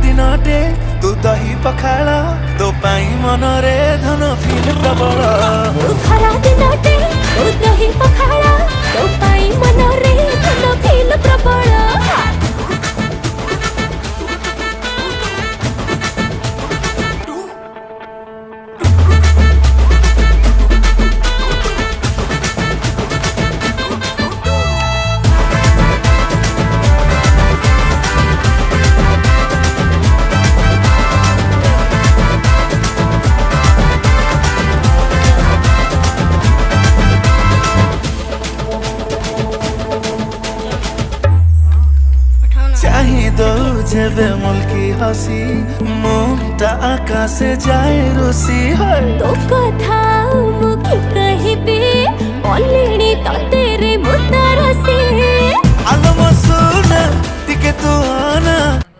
दिनटे तू दही पखाला तो पाई मनरे धन फिल प्रबल खरा दिनटे तू दही पखाला तो पाई मनरे धन फिल प्रबल चाहे दो जेबे मुल्की हसी मुंटा आकाशे जाए रुसी है तो कथा मुखी कहिबे बोलेनी तो तेरे मुतार से आलम सुना टिके तू आना